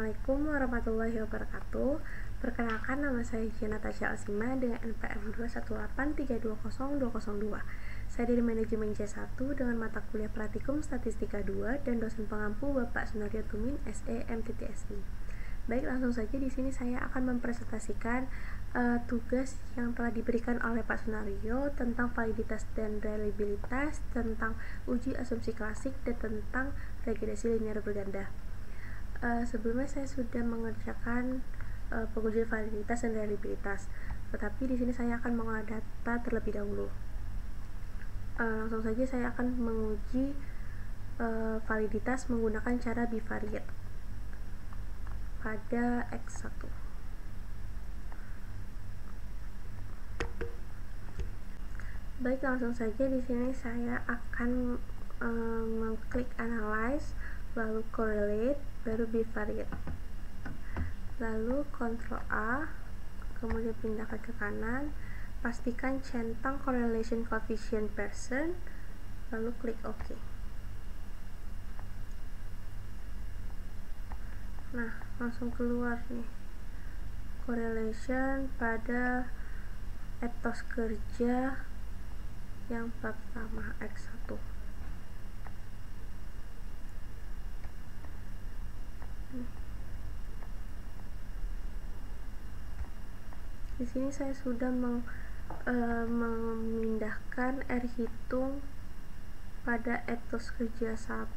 Assalamualaikum warahmatullahi wabarakatuh. Perkenalkan, nama saya Natasha Alsima dengan NPM 218320202. Saya dari Manajemen C1 dengan mata kuliah Praktikum Statistika 2 dan dosen pengampu Bapak Sunaryo Tumin, SE, MTTSI. Baik, langsung saja di sini saya akan mempresentasikan tugas yang telah diberikan oleh Pak Sunaryo tentang validitas dan reliabilitas, tentang uji asumsi klasik, dan tentang regresi linear berganda. Sebelumnya saya sudah mengerjakan pengujian validitas dan reliabilitas, tetapi di sini saya akan mengolah data terlebih dahulu. Langsung saja saya akan menguji validitas menggunakan cara bivariate pada X1. Baik, langsung saja di sini saya akan mengklik analyze, lalu correlate, baru bivariate, lalu Ctrl A, kemudian pindahkan ke kanan, pastikan centang correlation coefficient percent, lalu klik OK. Nah, langsung keluar nih correlation pada etos kerja yang pertama X1. Di sini saya sudah memindahkan R hitung pada etos kerja 1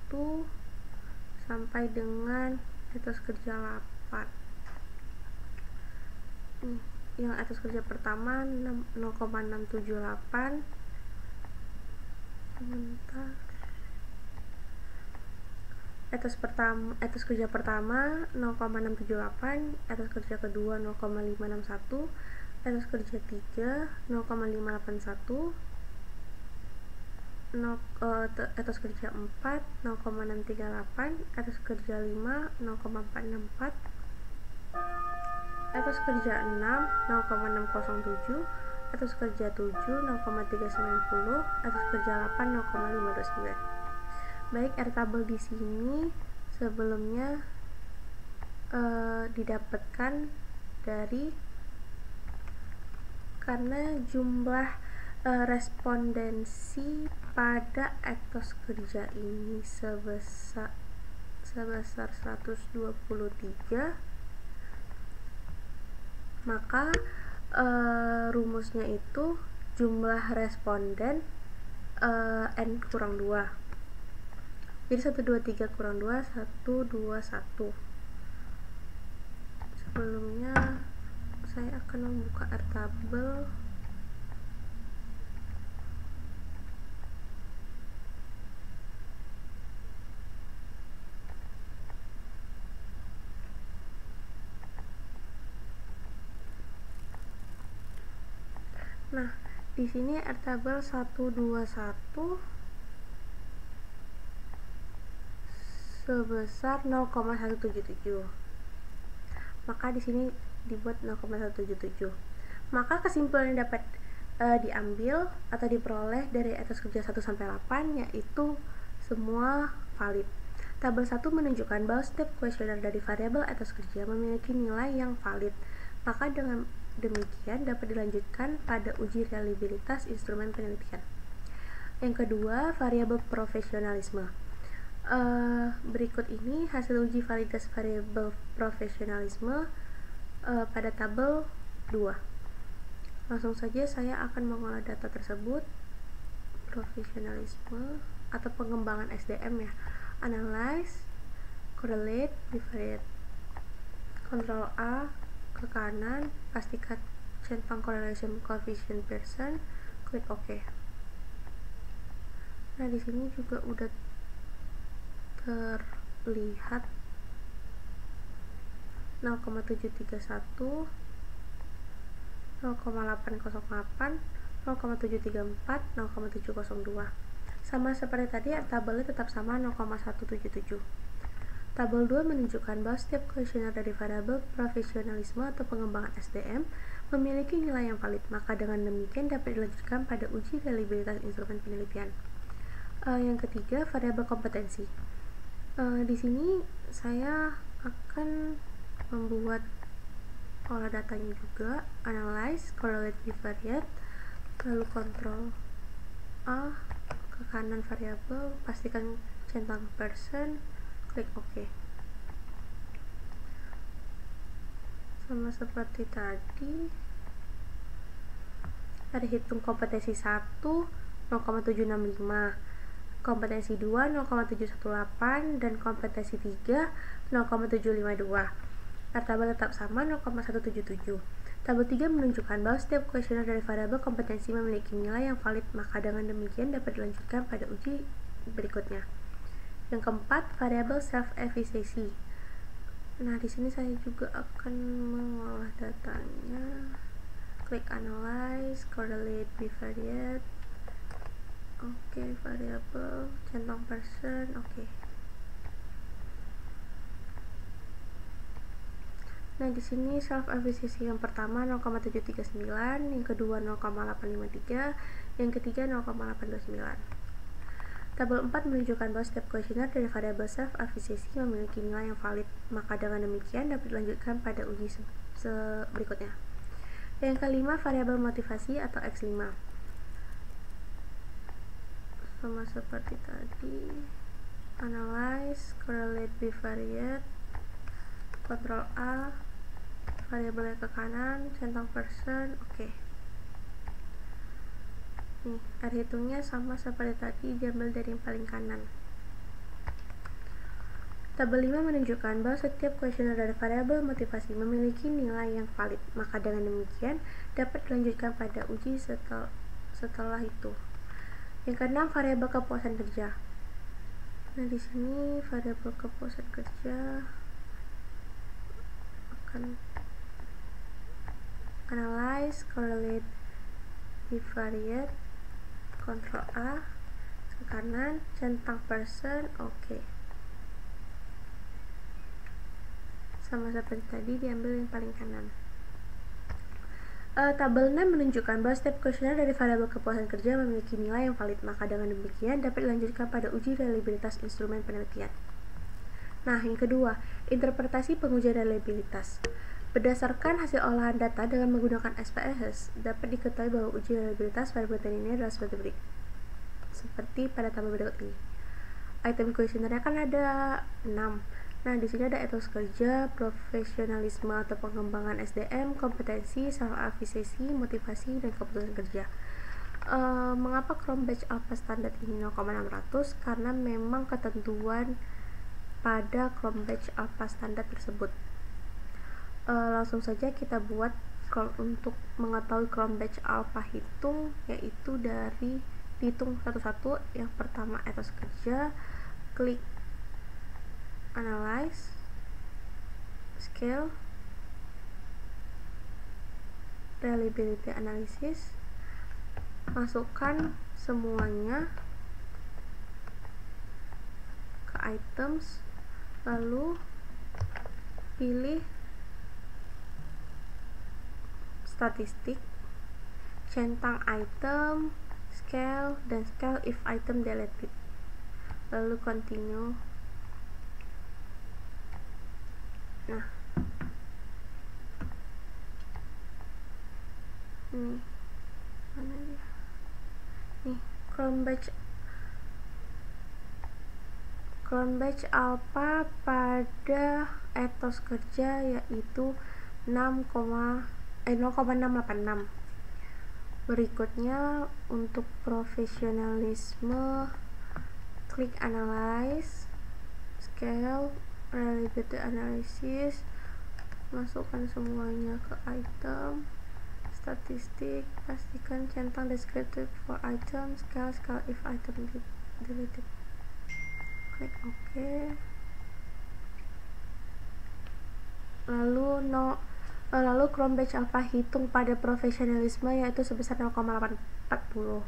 sampai dengan etos kerja 8. Yang etos kerja pertama 0,678. Sebentar. Etos kerja pertama 0,678, etos kerja kedua 0,561, etos kerja 3 0,581, etos kerja 4 0,638, etos kerja 5 0,464, etos kerja 6 0,607, etos kerja 7 0,390, etos kerja 8 0,529. Baik, R tabel di sini sebelumnya didapatkan dari karena jumlah respondensi pada etos kerja ini sebesar 123, maka rumusnya itu jumlah responden N kurang 2. Jadi 123 kurang 2, 121. Sebelumnya saya akan membuka R tabel. Nah, di sini R tabel 121 sebesar 0,177. Maka di sini dibuat 0,177. Maka kesimpulan yang dapat diambil atau diperoleh dari etos kerja 1 sampai 8 yaitu semua valid. Tabel 1 menunjukkan bahwa setiap kuesioner dari variabel etos kerja memiliki nilai yang valid. Maka dengan demikian dapat dilanjutkan pada uji reliabilitas instrumen penelitian. Yang kedua, variabel profesionalisme. Berikut ini hasil uji validitas variabel profesionalisme pada tabel 2. Langsung saja saya akan mengolah data tersebut. Profesionalisme atau pengembangan SDM ya. Analyze, correlate, bivariate. Ctrl A ke kanan, pastikan centang correlation coefficient percent, klik OK. Nah, di sini juga udah terlihat 0,731, 0,808, 0,734, 0,702. Sama seperti tadi, tabelnya tetap sama 0,177. Tabel 2 menunjukkan bahwa setiap kuesioner dari variabel profesionalisme atau pengembangan SDM memiliki nilai yang valid. Maka dengan demikian dapat dilanjutkan pada uji reliabilitas instrumen penelitian. Yang ketiga, variabel kompetensi. Di sini saya akan membuat olah datanya juga, analyze, correlate bivariate, lalu kontrol A, ke kanan variabel, pastikan centang persen, klik OK. Sama seperti tadi, ada hitung kompetensi 1 0,765, kompetensi 2 0,718, dan kompetensi 3 0,752. Tabel tetap sama 0,177. Tabel 3 menunjukkan bahwa setiap kuesioner dari variabel kompetensi memiliki nilai yang valid, maka dengan demikian dapat dilanjutkan pada uji berikutnya. Yang keempat, variabel self-efficacy. Nah, di sini saya juga akan mengolah datanya. Klik analyze, correlate bivariate. Oke, variabel centang persen. Oke. Nah, di sini self efficacy yang pertama 0,739, yang kedua 0,853, yang ketiga 0,829. Tabel 4 menunjukkan bahwa setiap kuesioner dari variabel self efficacy memiliki nilai yang valid, maka dengan demikian dapat dilanjutkan pada uji berikutnya. Yang kelima, variabel motivasi atau X5. Sama seperti tadi, analyze, correlate bivariate, kontrol A, variabelnya ke kanan, centang persen, oke. Nih, ada hitungnya sama seperti tadi, diambil dari yang paling kanan. Tabel 5 menunjukkan bahwa setiap kuesioner dari variabel motivasi memiliki nilai yang valid, maka dengan demikian dapat dilanjutkan pada uji setelah itu. Yang keenam, variabel kepuasan kerja. Nah, di sini variabel kepuasan kerja akan analyze, correlate bivariate, kontrol A, ke kanan, centang persen, oke. Sama seperti tadi, diambil yang paling kanan. Tabel 6 menunjukkan bahwa setiap kuesioner dari variabel kepuasan kerja memiliki nilai yang valid, maka dengan demikian dapat dilanjutkan pada uji reliabilitas instrumen penelitian. Nah, yang kedua, interpretasi pengujian reliabilitas. Berdasarkan hasil olahan data dengan menggunakan SPSS, dapat diketahui bahwa uji reliabilitas pada penelitian ini adalah seperti pada tabel berikut ini. Item kuesionernya kan ada 6. Nah, di sini ada etos kerja, profesionalisme atau pengembangan SDM, kompetensi, self-efficacy, motivasi, dan keputusan kerja. Mengapa Chrome Batch Alpha Standard ini 0,600? Karena memang ketentuan pada Chrome Batch Alpha Standard tersebut. Langsung saja kita buat untuk mengetahui Chrome Batch Alpha hitung, yaitu dari dihitung satu-satu. Yang pertama etos kerja, klik analyze, scale, reliability analysis, masukkan semuanya ke items, lalu pilih statistik, centang item, scale, dan scale if item deleted, lalu continue. Nah, nih mana dia? Nih, Chrome Batch Alpha pada etos kerja yaitu 0,686. Berikutnya untuk profesionalisme, klik analyze, scale, reliability analysis, masukkan semuanya ke item, statistik, pastikan centang descriptive for item, scale if item deleted, klik OK. Lalu Chrome Batch Alpha hitung pada profesionalisme yaitu sebesar 0,840.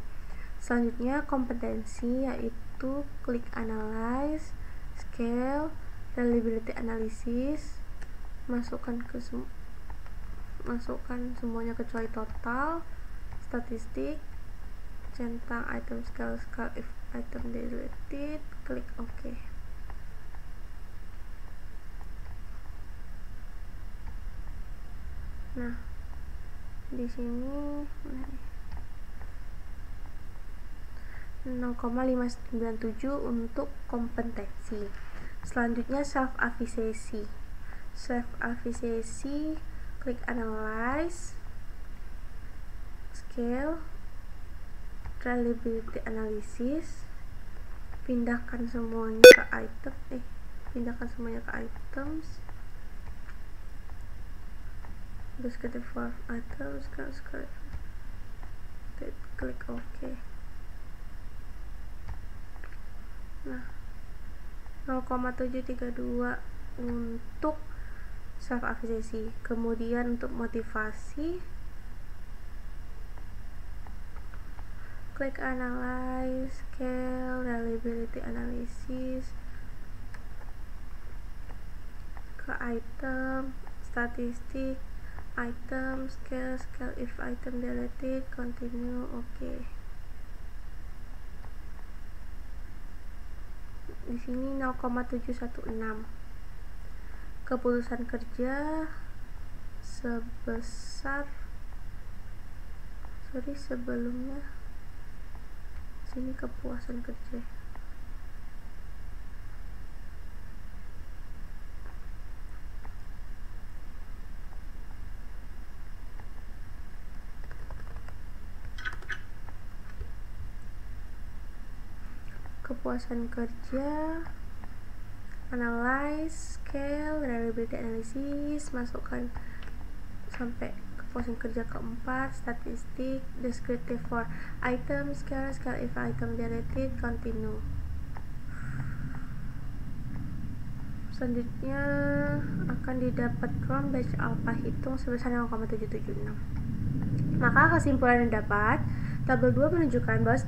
Selanjutnya kompetensi yaitu klik analyze, scale, reliability analysis, masukkan semuanya kecuali total, statistik, centang item, scale if item deleted, klik OK. Nah, di sini 0,597 untuk kompetensi. Selanjutnya self-efficacy. Self-efficacy, klik analyze, scale, reliability analysis, pindahkan semuanya ke items, descriptive for items, klik OK. Nah, 0,732 untuk self-efficacy. Kemudian untuk motivasi, klik analyze, scale, reliability analysis, ke item, statistik, item, scale if item deleted, continue, OK. Di sini 0,716. Keputusan kerja sebelumnya sini kepuasan kerja. Kepuasan kerja, analyze, scale, reliability analysis, masukkan sampai kepuasan kerja keempat, statistik, descriptive for item, scale if item deleted, continue. Selanjutnya akan didapat Chrome Batch Alpha hitung sebesar 0,776. Maka kesimpulan yang dapat, tabel 2 menunjukkan bahwa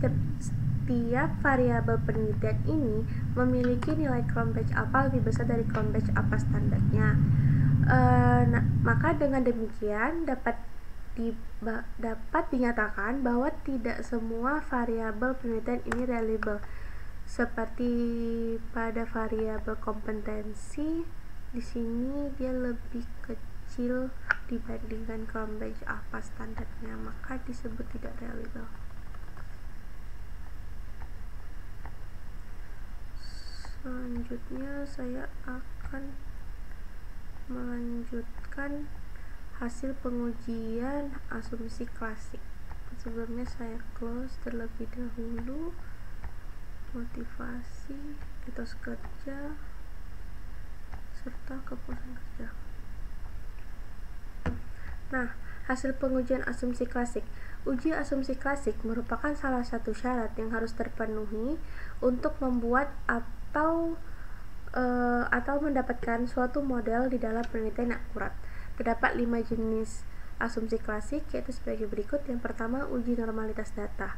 setiap variabel penelitian ini memiliki nilai Chrome Batch Alpha lebih besar dari Chrome Batch Alpha standarnya. Maka dengan demikian dapat dinyatakan bahwa tidak semua variabel penelitian ini reliable. Seperti pada variabel kompetensi, di sini dia lebih kecil dibandingkan Chrome Batch Alpha standarnya, maka disebut tidak reliable. Selanjutnya saya akan melanjutkan hasil pengujian asumsi klasik. Sebelumnya saya close terlebih dahulu. Motivasi, etos kerja, serta kepuasan kerja. Nah, hasil pengujian asumsi klasik. Uji asumsi klasik merupakan salah satu syarat yang harus terpenuhi untuk membuat atau mendapatkan suatu model di dalam penelitian yang akurat. Terdapat 5 jenis asumsi klasik, yaitu sebagai berikut. Yang pertama, uji normalitas data.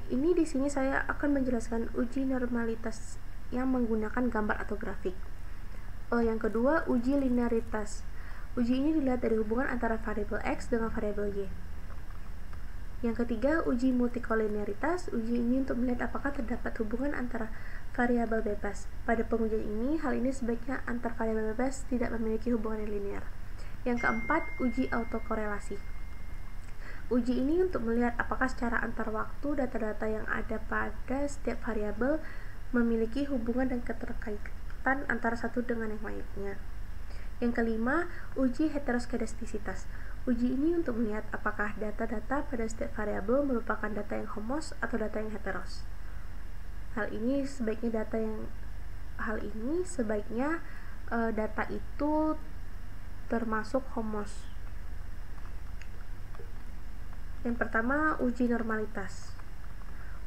Ini di sini saya akan menjelaskan uji normalitas yang menggunakan gambar atau grafik. Yang kedua, uji linearitas. Uji ini dilihat dari hubungan antara variabel X dengan variabel Y. Yang ketiga, uji multikolinearitas. Uji ini untuk melihat apakah terdapat hubungan antara variabel bebas. Pada pengujian ini, hal ini sebaiknya antar variabel bebas tidak memiliki hubungan yang linear. Yang keempat, uji autokorelasi. Uji ini untuk melihat apakah secara antar waktu data-data yang ada pada setiap variabel memiliki hubungan dan keterkaitan antara satu dengan yang lainnya. Yang kelima, uji heteroskedastisitas. Uji ini untuk melihat apakah data-data pada setiap variabel merupakan data yang homos atau data yang heteros. Hal ini sebaiknya data itu termasuk homos. Yang pertama, uji normalitas.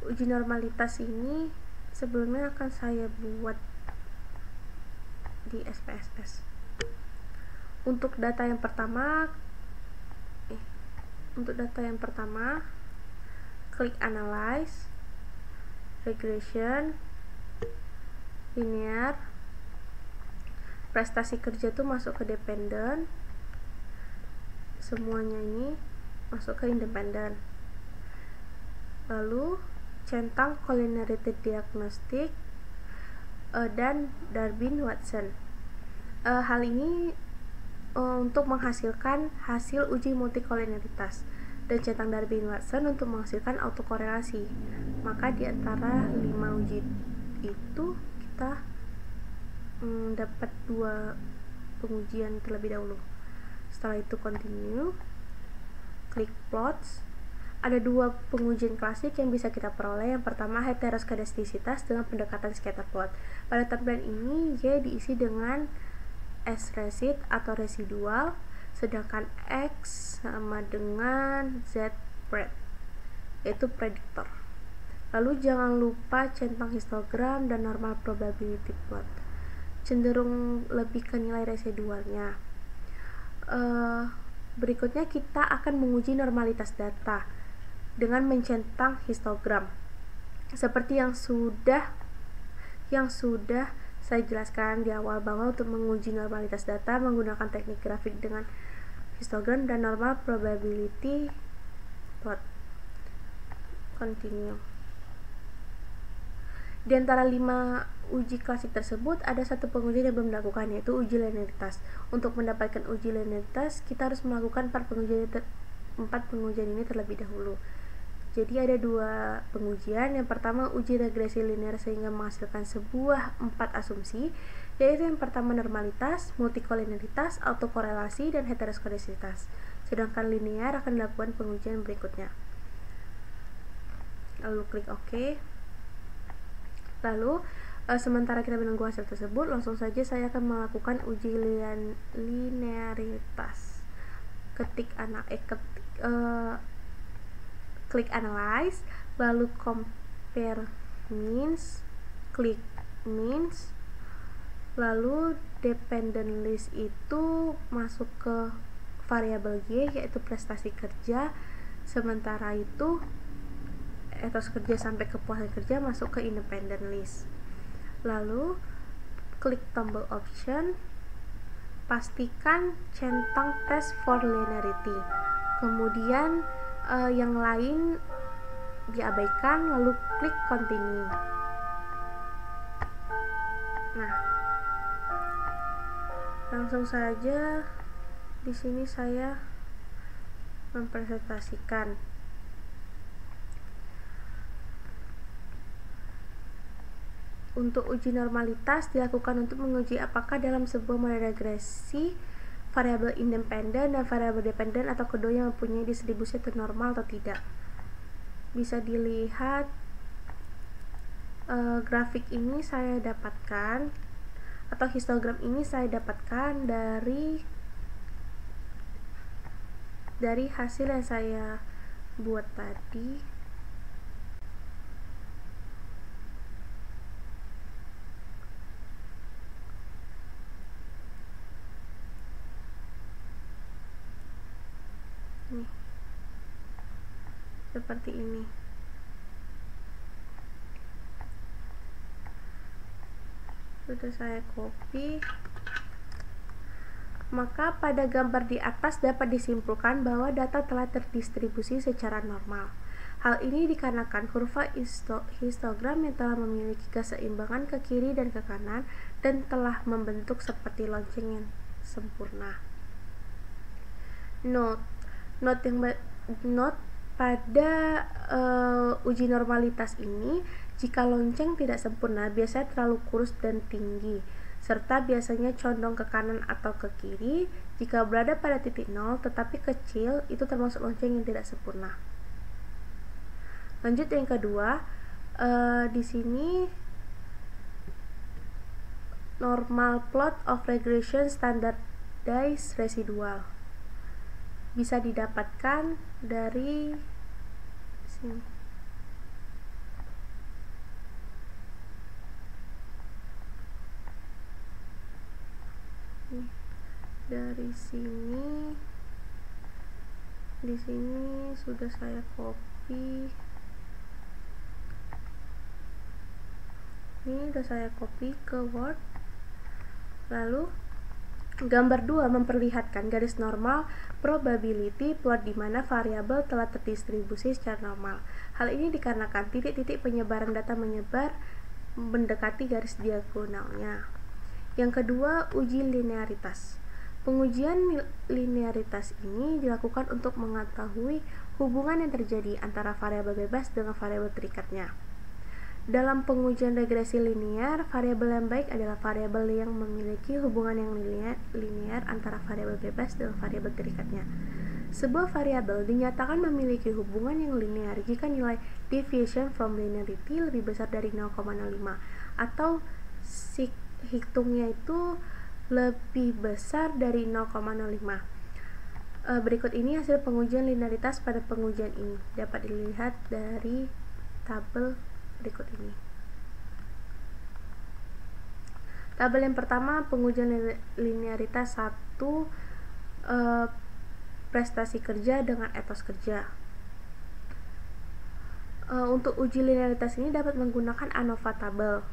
Uji normalitas ini sebelumnya akan saya buat di SPSS. Untuk data yang pertama, klik analyze, regression, linear, prestasi kerja itu masuk ke dependent, semuanya ini masuk ke independent. Lalu centang collinearity diagnostic dan Darwin Watson. Hal ini untuk menghasilkan hasil uji multikolinialitas dan centang Darwin-Watson untuk menghasilkan autokorelasi. Maka di antara 5 uji itu kita dapat 2 pengujian terlebih dahulu. Setelah itu continue, klik plots. Ada 2 pengujian klasik yang bisa kita peroleh. Yang pertama heteroskedastisitas dengan pendekatan scatter plot. Pada tampilan ini Y diisi dengan S resid atau residual, sedangkan X sama dengan Z pred, yaitu prediktor. Lalu jangan lupa centang histogram dan normal probability plot, cenderung lebih ke nilai residualnya. Berikutnya kita akan menguji normalitas data dengan mencentang histogram seperti yang sudah saya jelaskan di awal, bahwa untuk menguji normalitas data menggunakan teknik grafik dengan histogram dan normal probability plot. Continue. Di antara 5 uji klasik tersebut ada 1 pengujian yang belum dilakukan, yaitu uji linearitas. Untuk mendapatkan uji linearitas kita harus melakukan 4 pengujian ini terlebih dahulu. Jadi ada 2 pengujian. Yang pertama uji regresi linear sehingga menghasilkan sebuah 4 asumsi, yaitu yang pertama normalitas, multikolinialitas, autokorelasi, dan heteroskedastisitas. Sedangkan linear akan dilakukan pengujian berikutnya. Lalu klik OK. Lalu sementara kita menunggu hasil tersebut, langsung saja saya akan melakukan uji linearitas. Klik analyze, lalu compare means, klik means, lalu dependent list itu masuk ke variabel Y, yaitu prestasi kerja. Sementara itu etos kerja sampai kepuasan kerja masuk ke independent list. Lalu klik tombol option, pastikan centang test for linearity, kemudian yang lain diabaikan, lalu klik continue. Nah, langsung saja di sini saya mempresentasikan. Untuk uji normalitas dilakukan untuk menguji apakah dalam sebuah model regresi variabel independen dan variabel dependen atau keduanya mempunyai distribusi normal atau tidak. Bisa dilihat grafik ini saya dapatkan, atau histogram ini saya dapatkan dari hasil yang saya buat tadi. Nih, seperti ini. Sudah saya copy. Maka pada gambar di atas dapat disimpulkan bahwa data telah terdistribusi secara normal. Hal ini dikarenakan kurva histogram yang telah memiliki keseimbangan ke kiri dan ke kanan dan telah membentuk seperti lonceng yang sempurna. Note pada uji normalitas ini, jika lonceng tidak sempurna biasanya terlalu kurus dan tinggi, serta biasanya condong ke kanan atau ke kiri. Jika berada pada titik 0 tetapi kecil, itu termasuk lonceng yang tidak sempurna. Lanjut yang kedua, di sini normal plot of regression standardized residual bisa didapatkan dari sini. Dari sini, di sini sudah saya copy. Ini sudah saya copy ke Word. Lalu gambar 2 memperlihatkan garis normal probability plot di mana variabel telah terdistribusi secara normal. Hal ini dikarenakan titik-titik penyebaran data menyebar mendekati garis diagonalnya. Yang kedua, uji linearitas. Pengujian linearitas ini dilakukan untuk mengetahui hubungan yang terjadi antara variabel bebas dengan variabel terikatnya. Dalam pengujian regresi linear, variabel yang baik adalah variabel yang memiliki hubungan yang linear antara variabel bebas dengan variabel terikatnya. Sebuah variabel dinyatakan memiliki hubungan yang linear jika nilai deviation from linearity lebih besar dari 0,05 atau hitungnya itu lebih besar dari 0,05. Berikut ini hasil pengujian linearitas pada pengujian ini dapat dilihat dari tabel berikut ini. Tabel yang pertama, pengujian linearitas 1, prestasi kerja dengan etos kerja. Untuk uji linearitas ini dapat menggunakan ANOVA tabel.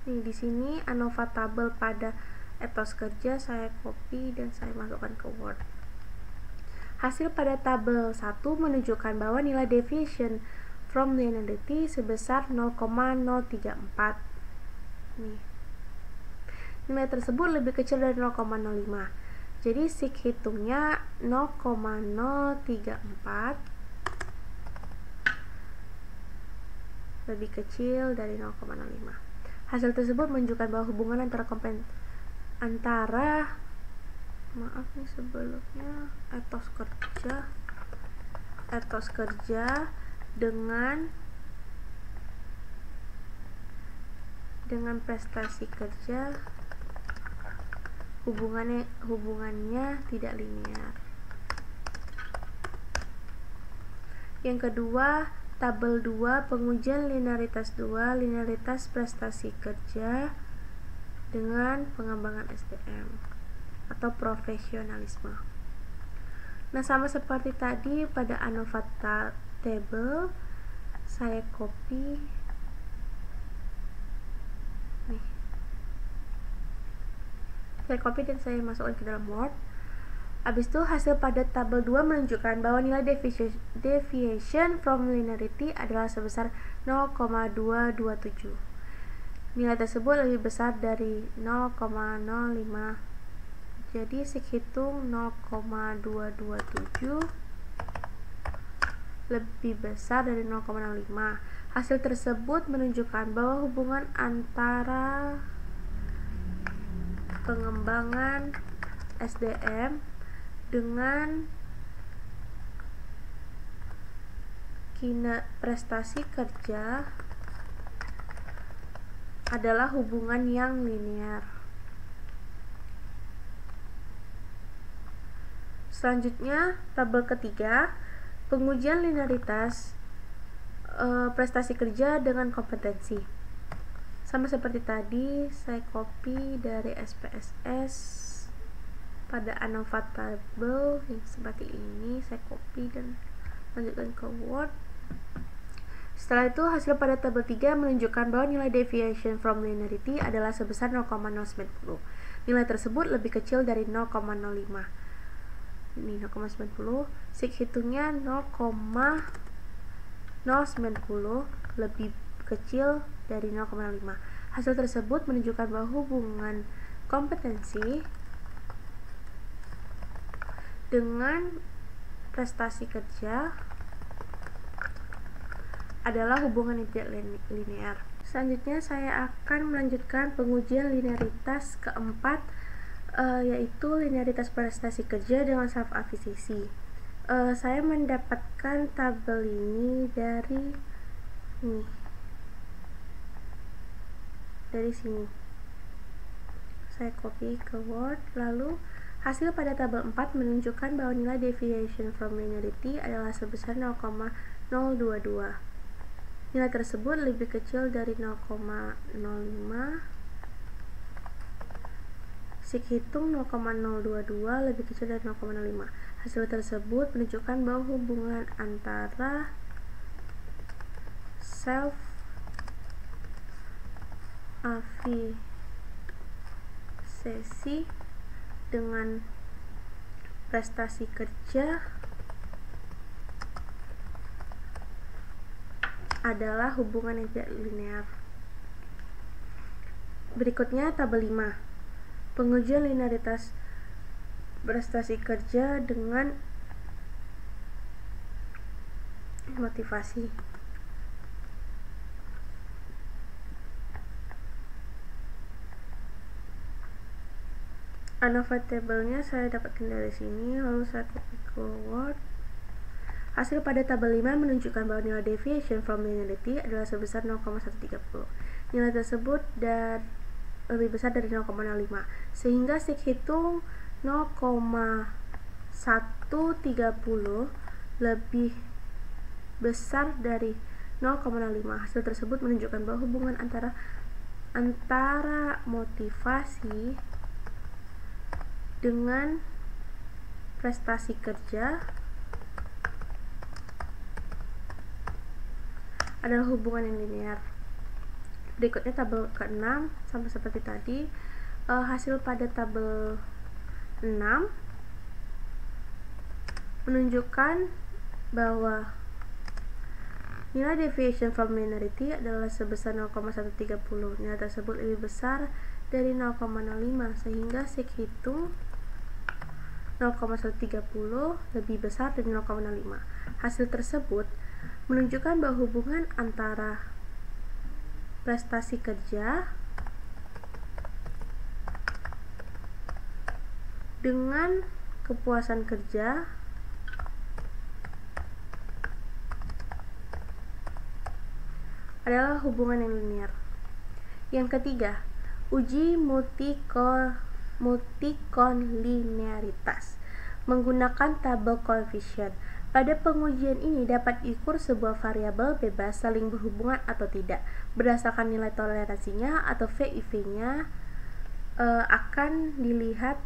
Nih di sini ANOVA tabel pada etos kerja saya copy dan saya masukkan ke Word. Hasil pada tabel 1 menunjukkan bahwa nilai deviation from linearity sebesar 0,034. Nih. Nilai tersebut lebih kecil dari 0,05. Jadi sig hitungnya 0,034 lebih kecil dari 0,05. Hasil tersebut menunjukkan bahwa hubungan antara etos kerja dengan prestasi kerja hubungannya tidak linear. Yang kedua, tabel 2, pengujian linearitas 2, linearitas prestasi kerja dengan pengembangan SDM atau profesionalisme. Nah, sama seperti tadi pada ANOVA table, saya copy nih. Saya copy dan saya masukkan ke dalam Word. Habis itu hasil pada tabel 2 menunjukkan bahwa nilai deviation from linearity adalah sebesar 0,227. Nilai tersebut lebih besar dari 0,05. Jadi sig hitung 0,227 lebih besar dari 0,05. Hasil tersebut menunjukkan bahwa hubungan antara pengembangan SDM dengan prestasi kerja adalah hubungan yang linear. Selanjutnya, tabel ketiga, pengujian linearitas prestasi kerja dengan kompetensi. Sama seperti tadi, saya copy dari SPSS pada ANOVA table yang seperti ini, saya copy dan lanjutkan ke Word. Setelah itu, hasil pada tabel 3 menunjukkan bahwa nilai deviation from linearity adalah sebesar 0,090. Nilai tersebut lebih kecil dari 0,05. Ini 0,90, sig hitungnya 0,090 lebih kecil dari 0,5. Hasil tersebut menunjukkan bahwa hubungan kompetensi dengan prestasi kerja adalah hubungan yang tidak linear. Selanjutnya saya akan melanjutkan pengujian linearitas keempat, yaitu linearitas prestasi kerja dengan self efficacy. Saya mendapatkan tabel ini dari sini. Saya copy ke Word, lalu hasil pada tabel 4 menunjukkan bahwa nilai deviation from linearity adalah sebesar 0,022. Nilai tersebut lebih kecil dari 0,05. Sig hitung 0,022 lebih kecil dari 0,05. Hasil tersebut menunjukkan bahwa hubungan antara self efficacy dengan prestasi kerja adalah hubungan yang tidak linear. Berikutnya tabel 5. Pengujian linearitas prestasi kerja dengan motivasi. ANOVA tabelnya saya dapatkan dari sini, lalu saya copy ke Word. Hasil pada tabel 5 menunjukkan bahwa nilai deviation from linearity adalah sebesar 0,130. Nilai tersebut lebih besar dari 0,05, sehingga sig hitung 0,130 lebih besar dari 0,05. Hasil tersebut menunjukkan bahwa hubungan antara motivasi dengan prestasi kerja adalah hubungan yang linear. Berikutnya tabel ke-6, sama seperti tadi. Hasil pada tabel 6 menunjukkan bahwa nilai deviation from linearity adalah sebesar 0,130. Nilai tersebut lebih besar dari 0,05, sehingga sig hitung 0,130 lebih besar dari 0,05. Hasil tersebut menunjukkan bahwa hubungan antara prestasi kerja dengan kepuasan kerja adalah hubungan yang linear. Yang ketiga, uji multikonlinearitas menggunakan tabel koefisien. Pada pengujian ini dapat diukur sebuah variabel bebas saling berhubungan atau tidak berdasarkan nilai toleransinya atau VIV-nya akan dilihat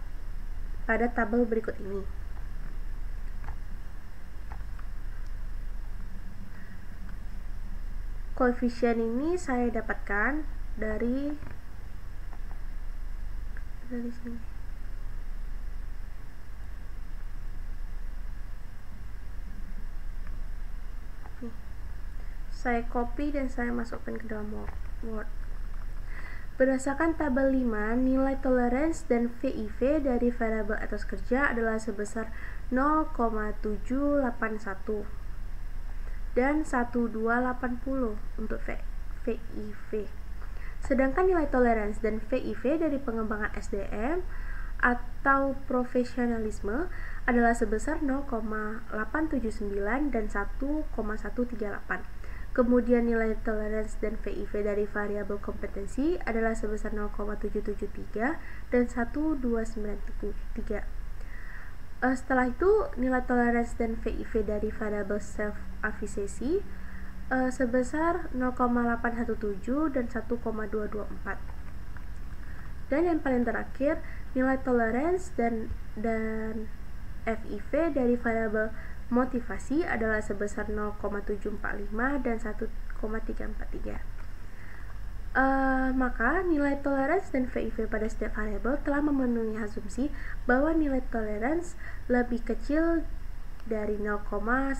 pada tabel berikut ini. Koefisien ini saya dapatkan dari sini. Saya copy dan saya masukkan ke dalam Word. Berdasarkan tabel 5, nilai tolerance dan VIV dari variabel etos kerja adalah sebesar 0,781 dan 1280 untuk VIV. Sedangkan nilai tolerance dan VIV dari pengembangan SDM atau profesionalisme adalah sebesar 0,879 dan 1,138. Kemudian nilai tolerance dan VIV dari variabel kompetensi adalah sebesar 0,773 dan 1,293. Setelah itu nilai tolerance dan VIV dari variabel self-efficacy sebesar 0,817 dan 1,224. Dan yang paling terakhir, nilai tolerance dan VIV dari variabel motivasi adalah sebesar 0,745 dan 1,343. Maka nilai tolerance dan VIV pada setiap variabel telah memenuhi asumsi bahwa nilai tolerance lebih kecil dari 0,100,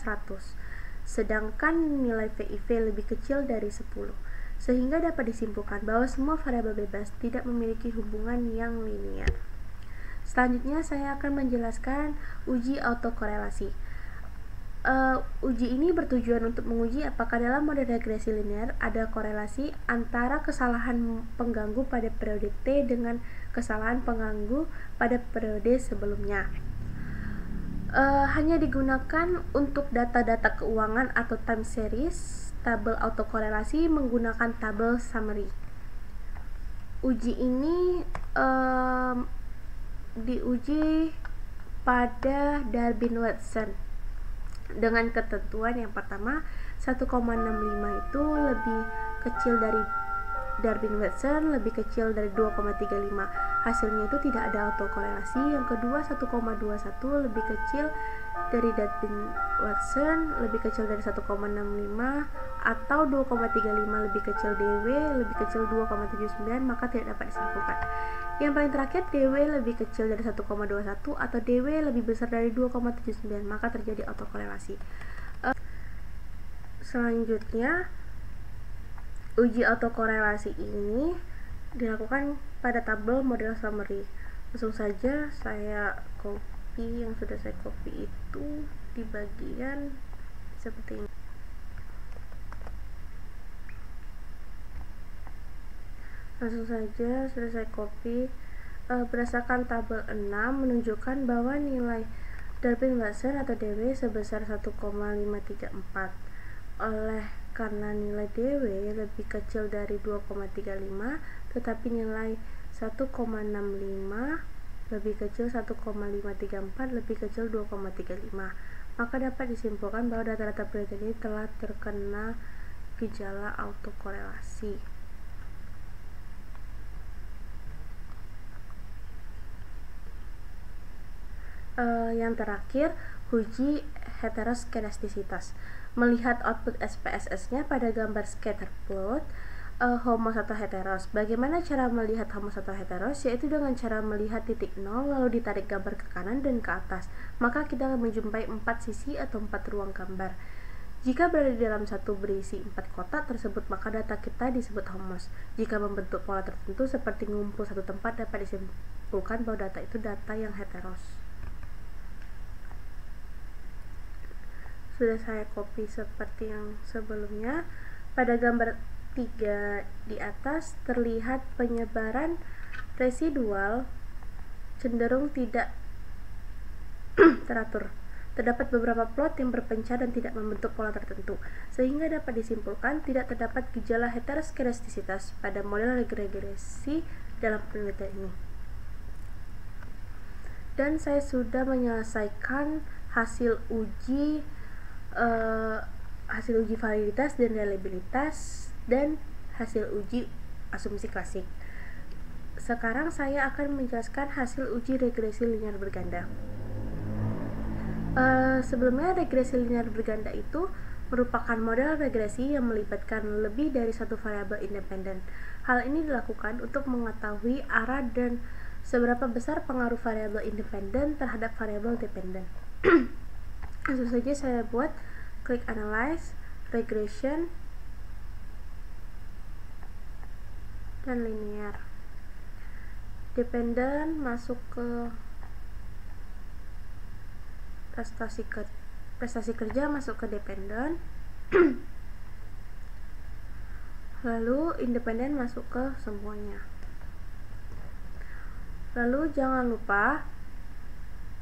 sedangkan nilai VIV lebih kecil dari 10, sehingga dapat disimpulkan bahwa semua variabel bebas tidak memiliki hubungan yang linear. Selanjutnya saya akan menjelaskan uji autokorelasi. Uji ini bertujuan untuk menguji apakah dalam model regresi linear ada korelasi antara kesalahan pengganggu pada periode T dengan kesalahan pengganggu pada periode sebelumnya. Hanya digunakan untuk data-data keuangan atau time series. Tabel autokorelasi menggunakan tabel summary. Uji ini diuji pada Durbin-Watson dengan ketentuan yang pertama, 1,65 itu lebih kecil dari Durbin-Watson, lebih kecil dari 2,35. Hasilnya itu tidak ada autokorelasi. Yang kedua, 1,21 lebih kecil dari Durbin-Watson, lebih kecil dari 1,65, atau 2,35 lebih kecil DW, lebih kecil 2,79, maka tidak dapat disimpulkan. Yang paling terakhir, DW lebih kecil dari 1,21 atau DW lebih besar dari 2,79, maka terjadi autokorelasi. Selanjutnya, uji autokorelasi ini dilakukan pada tabel model summary. Langsung saja saya copy yang sudah saya copy itu di bagian seperti ini. Langsung saja sudah saya copy. Berdasarkan tabel 6 menunjukkan bahwa nilai Darwin-Watson atau DW sebesar 1,534. Oleh karena nilai DW lebih kecil dari 2,35, tetapi nilai 1,65 lebih kecil 1,534 lebih kecil 2,35, maka dapat disimpulkan bahwa data-data penelitian ini telah terkena gejala autokorelasi. Yang terakhir, uji heteroskedastisitas. Melihat output SPSS-nya pada gambar scatter plot homos atau heteros. Bagaimana cara melihat homos atau heteros? Yaitu dengan cara melihat titik 0 lalu ditarik gambar ke kanan dan ke atas. Maka kita akan menjumpai 4 sisi atau 4 ruang gambar. Jika berada di dalam satu berisi 4 kotak tersebut, maka data kita disebut homos. Jika membentuk pola tertentu seperti ngumpul satu tempat, dapat disimpulkan bahwa data itu data yang heteros. Sudah saya copy seperti yang sebelumnya. Pada gambar 3 di atas terlihat penyebaran residual cenderung tidak teratur. Terdapat beberapa plot yang berpencar dan tidak membentuk pola tertentu, sehingga dapat disimpulkan tidak terdapat gejala heteroskedastisitas pada model regresi dalam penelitian ini. Dan saya sudah menyelesaikan hasil uji validitas dan reliabilitas dan hasil uji asumsi klasik. Sekarang saya akan menjelaskan hasil uji regresi linear berganda. Sebelumnya, regresi linear berganda itu merupakan model regresi yang melibatkan lebih dari satu variabel independen. Hal ini dilakukan untuk mengetahui arah dan seberapa besar pengaruh variabel independen terhadap variabel dependen. Langsung saja saya buat klik analyze, regression, dan linear. Dependen masuk ke prestasi kerja masuk ke dependen. Lalu independen masuk ke semuanya. Lalu jangan lupa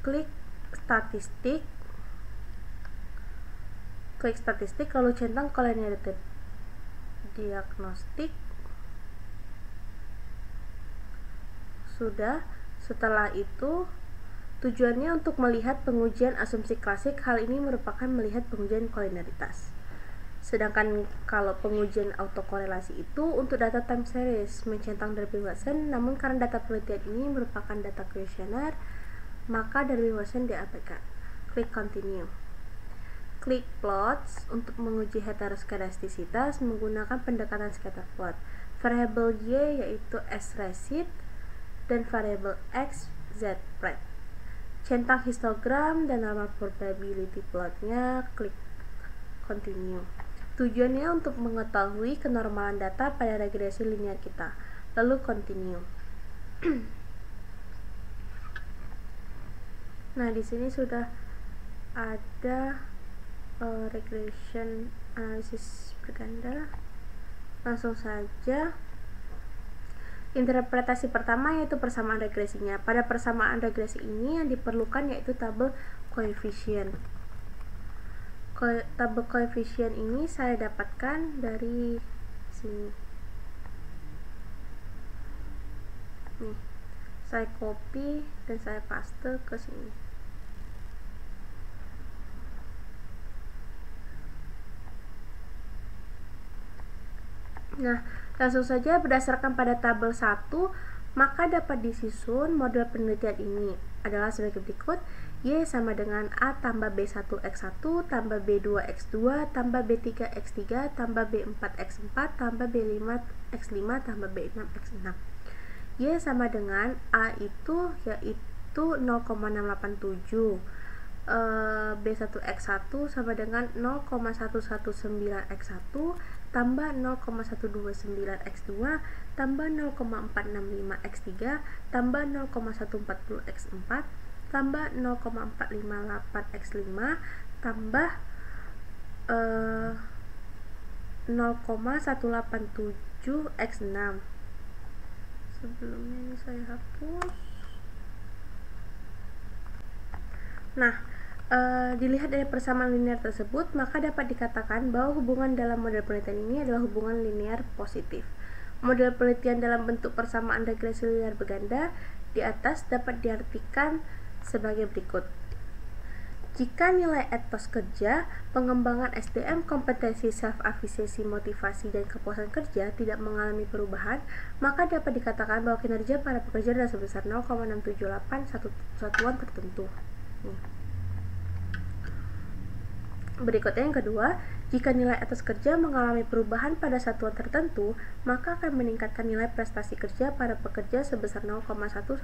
klik statistik, lalu centang collinearity diagnostik. Sudah. Setelah itu tujuannya untuk melihat pengujian asumsi klasik. Hal ini merupakan melihat pengujian kolineritas. Sedangkan kalau pengujian autokorelasi itu untuk data time series mencentang Darwin-Watson, namun karena data penelitian ini merupakan data kuesioner, maka Darwin-Watson diabaikan. Klik continue. Klik plots untuk menguji heteroskedastisitas menggunakan pendekatan scatter plot. Variabel Y yaitu S-resid dan variabel X Z-pred. Centang histogram dan nama probability plotnya. Klik continue. Tujuannya untuk mengetahui kenormalan data pada regresi linear kita. Lalu continue. Nah, di sini sudah ada regression analisis berganda. Langsung saja. Interpretasi pertama yaitu persamaan regresinya. Pada persamaan regresi ini yang diperlukan yaitu tabel koefisien. Tabel koefisien ini saya dapatkan dari sini. Nih, saya copy dan saya paste ke sini. Nah, langsung saja berdasarkan pada tabel 1, maka dapat disusun model penelitian ini adalah sebagai berikut. Y sama dengan A tambah B1X1 tambah B2X2 tambah B3X3 tambah B4X4 tambah B5X5 tambah B6X6. Y sama dengan A itu yaitu 0,687, B1X1 sama dengan 0,119X1 tambah 0,129X2 tambah 0,465X3 tambah 0,140X4 tambah 0,458X5 tambah 0,187X6. Sebelumnya ini saya hapus. Nah, dilihat dari persamaan linear tersebut, maka dapat dikatakan bahwa hubungan dalam model penelitian ini adalah hubungan linear positif. Model penelitian dalam bentuk persamaan regresi linear berganda di atas dapat diartikan sebagai berikut. Jika nilai etos kerja, pengembangan SDM, kompetensi self-efficacy, motivasi, dan kepuasan kerja tidak mengalami perubahan, maka dapat dikatakan bahwa kinerja para pekerja adalah sebesar 0,678 satuan tertentu. Berikutnya yang kedua, jika nilai etos kerja mengalami perubahan pada satuan tertentu, maka akan meningkatkan nilai prestasi kerja para pekerja sebesar 0,119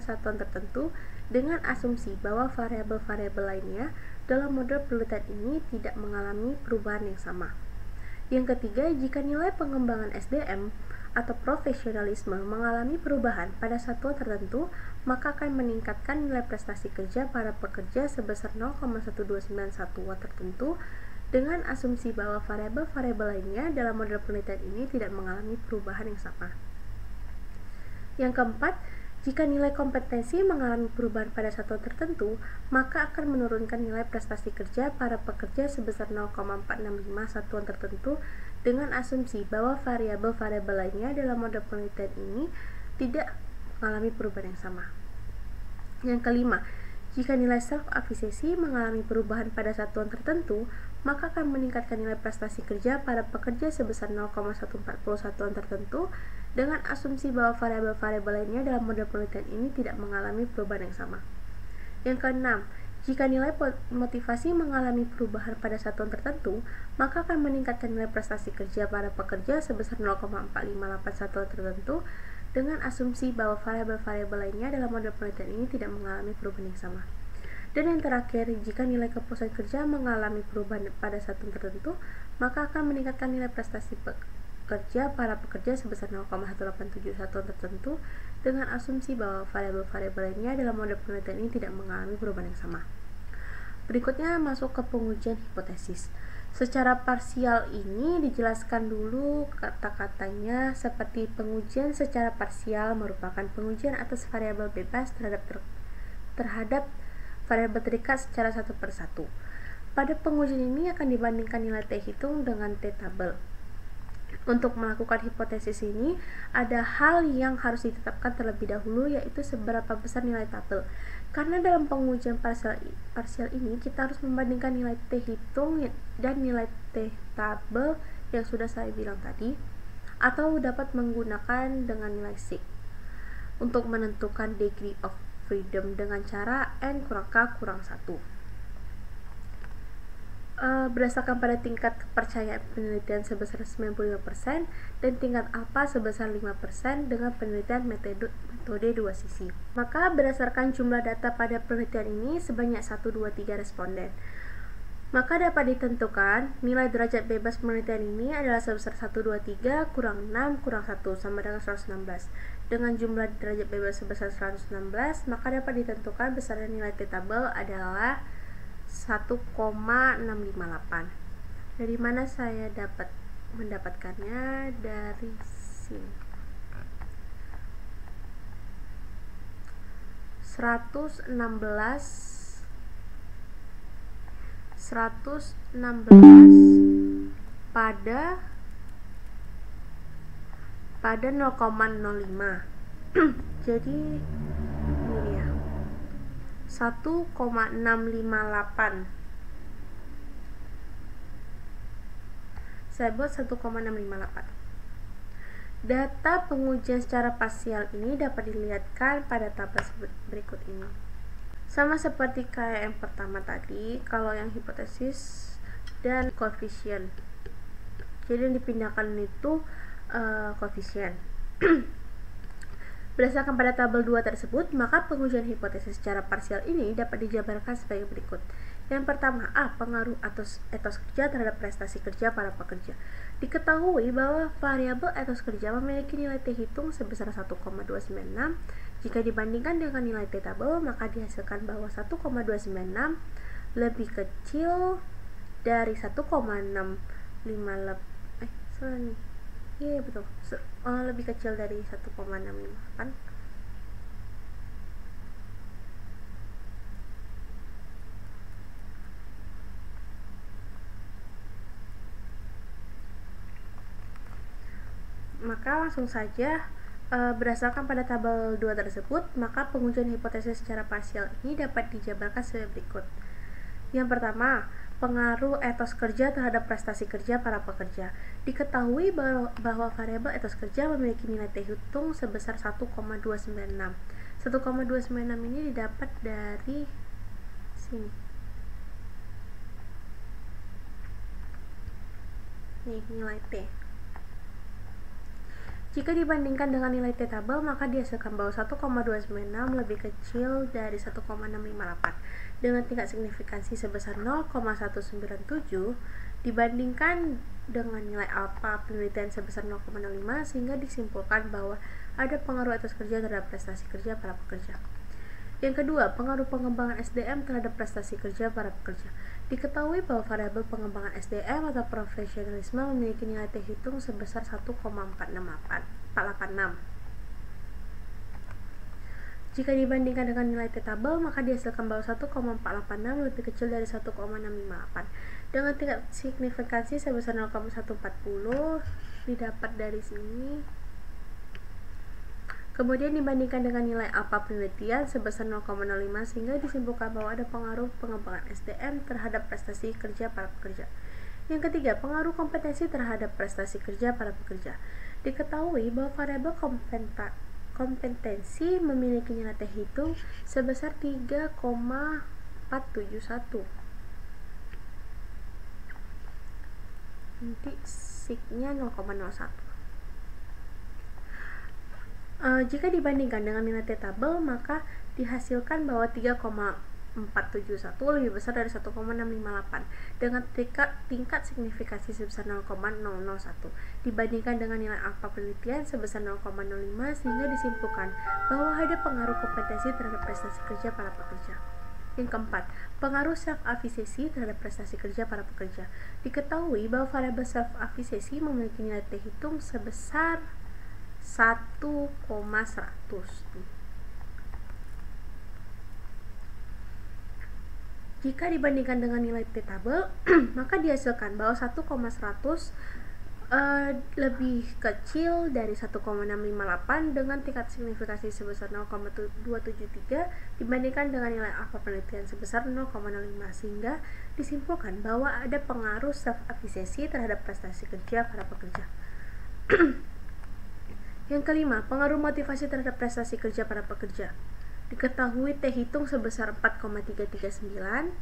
satuan tertentu dengan asumsi bahwa variabel-variabel lainnya dalam model penelitian ini tidak mengalami perubahan yang sama. Yang ketiga, jika nilai pengembangan SDM atau profesionalisme mengalami perubahan pada satuan tertentu, maka akan meningkatkan nilai prestasi kerja para pekerja sebesar 0,129 satuan tertentu dengan asumsi bahwa variabel-variabel lainnya dalam model penelitian ini tidak mengalami perubahan yang sama. Yang keempat, jika nilai kompetensi mengalami perubahan pada satuan tertentu, maka akan menurunkan nilai prestasi kerja para pekerja sebesar 0,465 satuan tertentu dengan asumsi bahwa variabel-variabel lainnya dalam model penelitian ini tidak mengalami perubahan yang sama. Yang kelima, jika nilai self-efficacy mengalami perubahan pada satuan tertentu, maka akan meningkatkan nilai prestasi kerja para pekerja sebesar 0,140 satuan tertentu dengan asumsi bahwa variabel-variabel lainnya dalam model penelitian ini tidak mengalami perubahan yang sama. Yang keenam, jika nilai motivasi mengalami perubahan pada satuan tertentu, maka akan meningkatkan nilai prestasi kerja para pekerja sebesar 0,458 satuan tertentu dengan asumsi bahwa variabel-variabel lainnya dalam model penelitian ini tidak mengalami perubahan yang sama. Dan yang terakhir, jika nilai kepuasan kerja mengalami perubahan pada satuan tertentu, maka akan meningkatkan nilai prestasi kerja para pekerja sebesar 0,187 satuan tertentu dengan asumsi bahwa variabel-variabel lainnya dalam model penelitian ini tidak mengalami perubahan yang sama. Berikutnya masuk ke pengujian hipotesis. Secara parsial ini dijelaskan dulu kata-katanya seperti pengujian secara parsial merupakan pengujian atas variabel bebas terhadap variabel terikat secara satu per satu. Pada pengujian ini akan dibandingkan nilai T hitung dengan T tabel. Untuk melakukan hipotesis ini, ada hal yang harus ditetapkan terlebih dahulu, yaitu seberapa besar nilai tabel. Karena dalam pengujian parsial ini, kita harus membandingkan nilai T hitung dan nilai T tabel yang sudah saya bilang tadi, atau dapat menggunakan dengan nilai sig untuk menentukan degree of freedom dengan cara N kurang K kurang 1. Berdasarkan pada tingkat kepercayaan penelitian sebesar 95% dan tingkat alfa sebesar 5% dengan penelitian metode 2 sisi. Maka berdasarkan jumlah data pada penelitian ini sebanyak 1, 2, 3 responden. Maka dapat ditentukan nilai derajat bebas penelitian ini adalah sebesar 1, 2, 3 kurang 6 kurang 1 sama dengan 116. Dengan jumlah derajat bebas sebesar 116, maka dapat ditentukan besaran nilai T tabel adalah 1,658. Dari mana saya dapat mendapatkannya? Dari sini. 116 pada 0,05. Jadi ini ya, 1,658. Saya buat 1,658. Data pengujian secara parsial ini dapat dilihatkan pada tabel berikut ini. Sama seperti kayak yang pertama tadi, kalau yang hipotesis dan koefisien. Jadi yang dipindahkan itu koefisien. Berdasarkan pada tabel 2 tersebut, maka pengujian hipotesis secara parsial ini dapat dijabarkan sebagai berikut. Yang pertama, A. Pengaruh etos kerja terhadap prestasi kerja para pekerja. Diketahui bahwa variabel etos kerja memiliki nilai T hitung sebesar 1,296. Jika dibandingkan dengan nilai T tabel, maka dihasilkan bahwa 1,296 lebih kecil dari 1,65 Iya betul. Lebih kecil dari 1,658. Maka langsung saja berdasarkan pada tabel 2 tersebut, maka pengujian hipotesis secara parsial ini dapat dijabarkan sebagai berikut. Yang pertama, pengaruh etos kerja terhadap prestasi kerja para pekerja. Diketahui bahwa variabel etos kerja memiliki nilai T hitung sebesar 1,296. 1,296 ini didapat dari sini. Nih, nilai T. Jika dibandingkan dengan nilai T tabel, maka dihasilkan bahwa 1,296 lebih kecil dari 1,658 dengan tingkat signifikansi sebesar 0,197 dibandingkan dengan nilai alfa penelitian sebesar 0,05, sehingga disimpulkan bahwa ada pengaruh etos kerja terhadap prestasi kerja para pekerja. Yang kedua, pengaruh pengembangan SDM terhadap prestasi kerja para pekerja. Diketahui bahwa variabel pengembangan SDM atau profesionalisme memiliki nilai T hitung sebesar 1,486. Jika dibandingkan dengan nilai T tabel, maka dihasilkan bahwa 1,486 lebih kecil dari 1,658 dengan tingkat signifikansi sebesar 0,140 didapat dari sini. Kemudian dibandingkan dengan nilai alfa penelitian sebesar 0,05, sehingga disimpulkan bahwa ada pengaruh pengembangan SDM terhadap prestasi kerja para pekerja. Yang ketiga, pengaruh kompetensi terhadap prestasi kerja para pekerja. Diketahui bahwa variabel kompetensi memiliki nilai T hitung sebesar 3,471. Nanti signya 0,01. Jika dibandingkan dengan nilai T tabel, maka dihasilkan bahwa 3,471 lebih besar dari 1,658 dengan tingkat signifikansi sebesar 0,001 dibandingkan dengan nilai alfa penelitian sebesar 0,05, sehingga disimpulkan bahwa ada pengaruh kompetensi terhadap prestasi kerja para pekerja. Yang keempat, pengaruh self-efficacy terhadap prestasi kerja para pekerja. Diketahui bahwa variabel self-efficacy memiliki nilai T hitung sebesar 1,100. Jika dibandingkan dengan nilai T tabel, maka dihasilkan bahwa 1,100 lebih kecil dari 1,658 dengan tingkat signifikasi sebesar 0,273 dibandingkan dengan nilai alfa penelitian sebesar 0,05, sehingga disimpulkan bahwa ada pengaruh self-efficacy terhadap prestasi kerja para pekerja. Yang kelima, pengaruh motivasi terhadap prestasi kerja para pekerja. Diketahui T hitung sebesar 4,339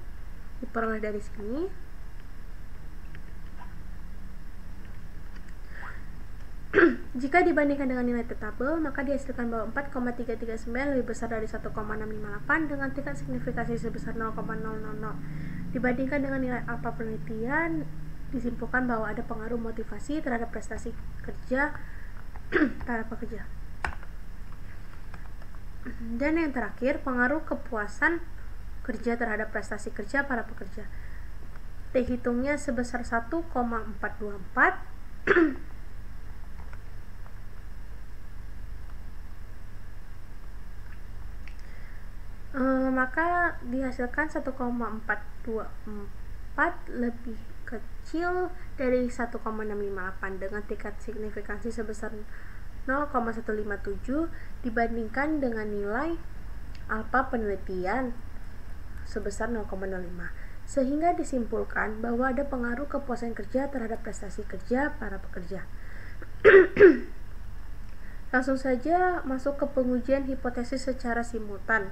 diperoleh dari sini. Jika dibandingkan dengan nilai T tabel, maka dihasilkan bahwa 4,339 lebih besar dari 1,658 dengan tingkat signifikasi sebesar 0,000. Dibandingkan dengan nilai alfa penelitian, disimpulkan bahwa ada pengaruh motivasi terhadap prestasi kerja para pekerja. Dan yang terakhir, pengaruh kepuasan kerja terhadap prestasi kerja para pekerja. T hitungnya sebesar 1,424 maka dihasilkan 1,424 lebih kecil dari 1,658 dengan tingkat signifikansi sebesar 0,157 dibandingkan dengan nilai alfa penelitian sebesar 0,05, sehingga disimpulkan bahwa ada pengaruh kepuasan kerja terhadap prestasi kerja para pekerja. Langsung saja masuk ke pengujian hipotesis secara simultan.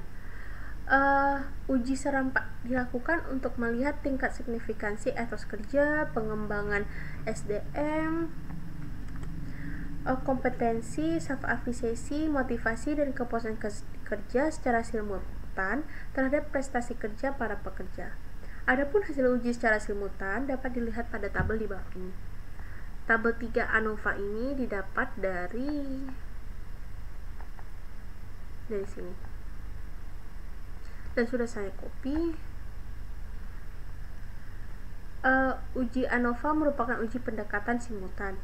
Uji serempak dilakukan untuk melihat tingkat signifikansi etos kerja, pengembangan SDM, kompetensi, self-efficacy, motivasi, dan kepuasan kerja secara simultan terhadap prestasi kerja para pekerja. Adapun hasil uji secara simultan dapat dilihat pada tabel di bawah ini. Tabel 3 ANOVA ini didapat dari sini. Dan sudah saya copy. Uji ANOVA merupakan uji pendekatan simultan.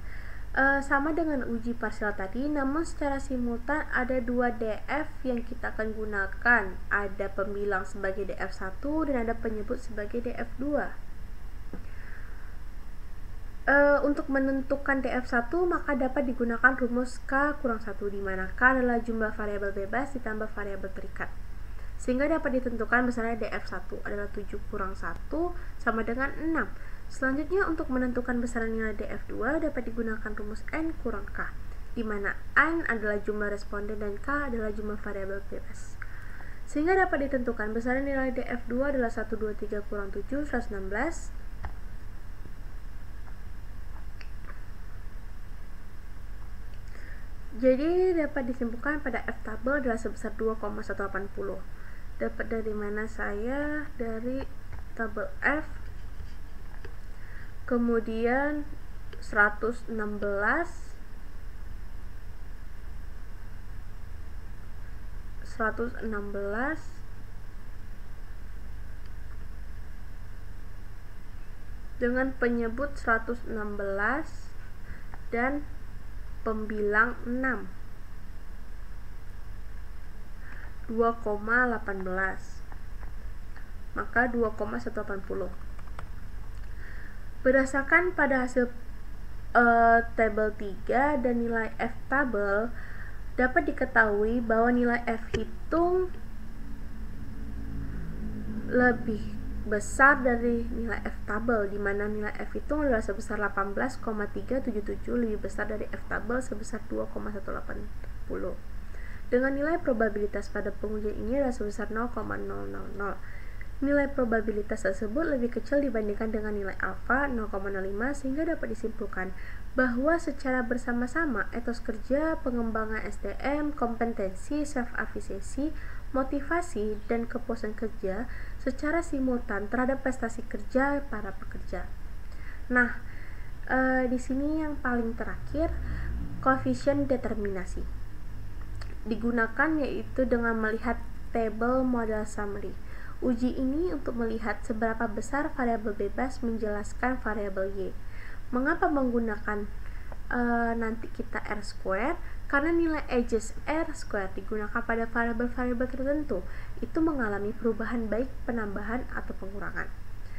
Sama dengan uji parsial tadi, namun secara simultan ada 2 DF yang kita akan gunakan. Ada pembilang sebagai DF1 dan ada penyebut sebagai DF2. Untuk menentukan DF1 maka dapat digunakan rumus K-1, di mana K adalah jumlah variabel bebas ditambah variabel terikat. Sehingga dapat ditentukan besarnya DF1 adalah 7 kurang 1 sama dengan 6. Selanjutnya untuk menentukan besaran nilai DF2 dapat digunakan rumus N kurang K, di mana N adalah jumlah responden dan K adalah jumlah variabel bebas. Sehingga dapat ditentukan besaran nilai DF2 adalah 1, 2, 3 kurang 7, 116. Jadi dapat disimpulkan pada F tabel adalah sebesar 2,180. Dapat dari mana saya? Dari tabel F, kemudian 116 dengan penyebut 116 dan pembilang 6, 2,18, maka 2,180. Berdasarkan pada hasil tabel 3 dan nilai F tabel, dapat diketahui bahwa nilai F hitung lebih besar dari nilai F tabel, di mana nilai F hitung adalah sebesar 18,377, lebih besar dari F tabel sebesar 2,180. Dengan nilai probabilitas pada pengujian ini adalah sebesar 0,000. Nilai probabilitas tersebut lebih kecil dibandingkan dengan nilai alfa 0,05, sehingga dapat disimpulkan bahwa secara bersama-sama etos kerja, pengembangan SDM, kompetensi, self-efficacy, motivasi, dan kepuasan kerja secara simultan terhadap prestasi kerja para pekerja. Nah, di sini yang paling terakhir, koefisien determinasi digunakan, yaitu dengan melihat tabel model summary. Uji ini untuk melihat seberapa besar variabel bebas menjelaskan variabel Y. Mengapa menggunakan nanti kita R square? Karena nilai edges R square digunakan pada variabel-variabel tertentu itu mengalami perubahan baik penambahan atau pengurangan.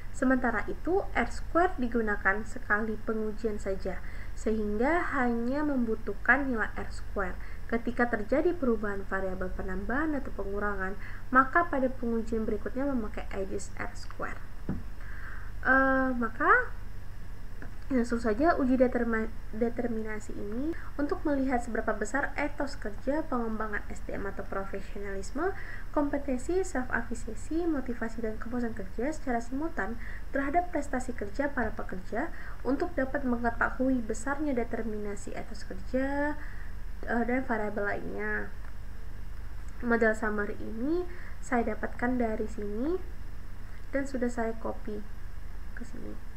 Sementara itu R square digunakan sekali pengujian saja, sehingga hanya membutuhkan nilai R square. Ketika terjadi perubahan variabel penambahan atau pengurangan, maka pada pengujian berikutnya memakai edges R square. Maka langsung saja uji determinasi ini untuk melihat seberapa besar etos kerja, pengembangan SDM atau profesionalisme, kompetensi, self-efficacy, motivasi, dan kepuasan kerja secara simultan terhadap prestasi kerja para pekerja untuk dapat mengetahui besarnya determinasi etos kerja dan variabel lainnya. Model summary ini saya dapatkan dari sini dan sudah saya copy ke sini.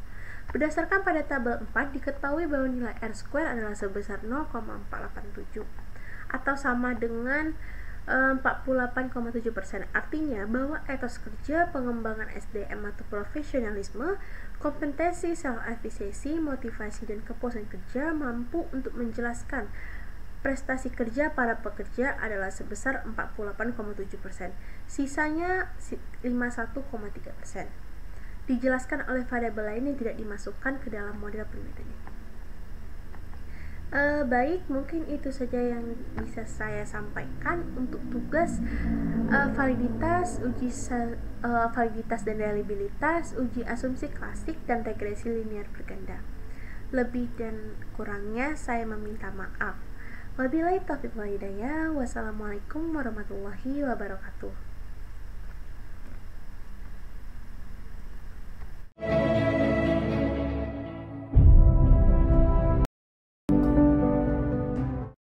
Berdasarkan pada tabel 4, diketahui bahwa nilai R square adalah sebesar 0,487 atau sama dengan 48,7%. Artinya bahwa etos kerja, pengembangan SDM atau profesionalisme, kompetensi, self-efficacy, motivasi, dan kepuasan kerja mampu untuk menjelaskan prestasi kerja para pekerja adalah sebesar 48,7%. Sisanya 51,3%. Dijelaskan oleh variabel lain yang tidak dimasukkan ke dalam model penelitian. Baik, mungkin itu saja yang bisa saya sampaikan untuk tugas validitas, validitas dan reliabilitas, uji asumsi klasik, dan regresi linear berganda. Lebih dan kurangnya saya meminta maaf. Wabillahi taufiq wal hidayah. Wassalamualaikum warahmatullahi wabarakatuh.